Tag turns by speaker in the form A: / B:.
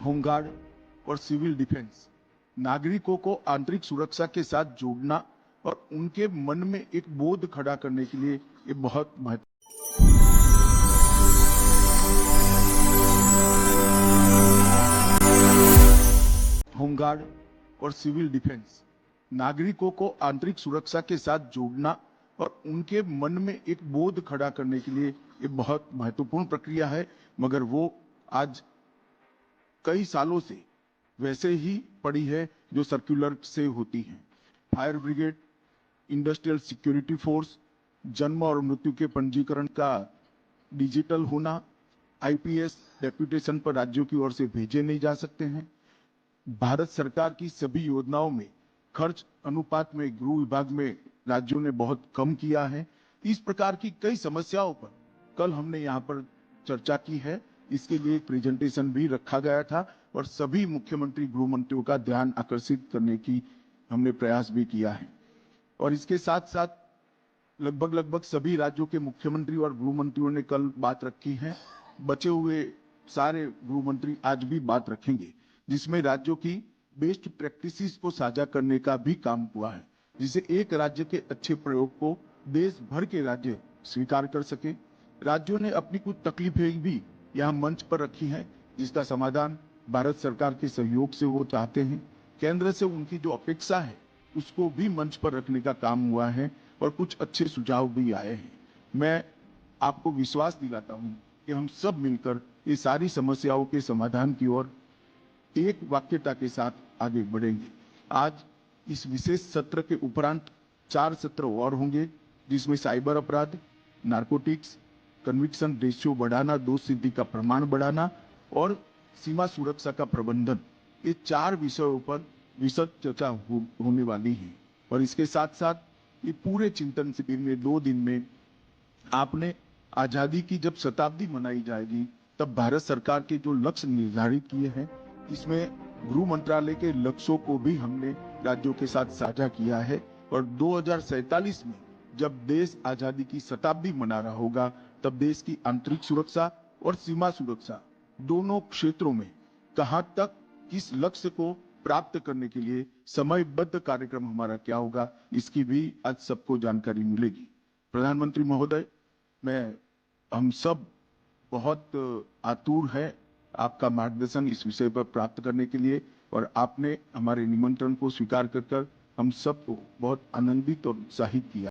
A: Home guard और civil defence नागरिकों को आंतरिक सुरक्षा के साथ जोड़ना और उनके मन में एक बोध खड़ा करने के लिए ये बहुत महत्व। होमगार्ड और सिविल डिफेंस नागरिकों को आंतरिक सुरक्षा के साथ जोड़ना और उनके मन में एक बोध खड़ा करने के लिए ये बहुत महत्वपूर्ण प्रक्रिया है, मगर वो आज कई सालों से वैसे ही पड़ी है जो सर्कुलर से होती है। Fire brigade, industrial security force, जन्म और मृत्यु के पंजीकरण का डिजिटल होना, आईपीएस डेप्यूटेशन पर राज्यों की ओर से भेजे नहीं जा सकते हैं। भारत सरकार की सभी योजनाओं में खर्च अनुपात में गृह विभाग में राज्यों ने बहुत कम किया है। इस प्रकार की कई समस्याओं पर कल हमने यहाँ पर चर्चा की है। इसके लिए एक प्रेजेंटेशन भी रखा गया था और सभी मुख्यमंत्री गृह मंत्रियों का ध्यान आकर्षित करने की हमने प्रयास भी किया है। और इसके साथ साथ लगभग सभी राज्यों के मुख्यमंत्री और गृह मंत्रियों ने कल बात रखी है। बचे हुए सारे गृह मंत्री आज भी बात रखेंगे, जिसमें राज्यों की बेस्ट प्रैक्टिसेस को साझा करने का भी काम हुआ है, जिससे एक राज्य के अच्छे प्रयोग को देश भर के राज्य स्वीकार कर सके। राज्यों ने अपनी कुछ तकलीफें भी यहाँ मंच पर रखी हैं, जिसका समाधान भारत सरकार के सहयोग से वो चाहते हैं। केंद्र से उनकी जो अपेक्षा है उसको भी मंच पर रखने का काम हुआ है और कुछ अच्छे सुझाव भी आए हैं। मैं आपको विश्वास दिलाता हूं कि हम सब मिलकर ये सारी समस्याओं के समाधान की ओर एक वाक्यता के साथ आगे बढ़ेंगे। आज इस विशेष सत्र के उपरांत 4 सत्र और होंगे, जिसमें साइबर अपराध, नारकोटिक्स, कन्विक्शन रेशियो बढ़ाना, दोष सिद्धि का प्रमाण बढ़ाना और सीमा सुरक्षा का प्रबंधन, ये 4 विषयों पर विशद चर्चा होने वाली है। और इसके साथ साथ ये पूरे चिंतन शिविर में 2 दिन में आपने आजादी की जब शताब्दी मनाई जाएगी तब भारत सरकार के जो लक्ष्य निर्धारित किए हैं, इसमें गृह मंत्रालय के लक्ष्यों को भी हमने राज्यों के साथ साझा किया है। और 2047 में जब देश आजादी की शताब्दी मना रहा होगा, तब देश की आंतरिक सुरक्षा और सीमा सुरक्षा दोनों क्षेत्रों में कहां तक किस लक्ष्य को प्राप्त करने के लिए समयबद्ध कार्यक्रम हमारा क्या होगा, इसकी भी आज सबको जानकारी मिलेगी। प्रधानमंत्री महोदय, हम सब बहुत आतुर है आपका मार्गदर्शन इस विषय पर प्राप्त करने के लिए, और आपने हमारे निमंत्रण को स्वीकार कर हम सबको बहुत आनंदित और उत्साहित किया।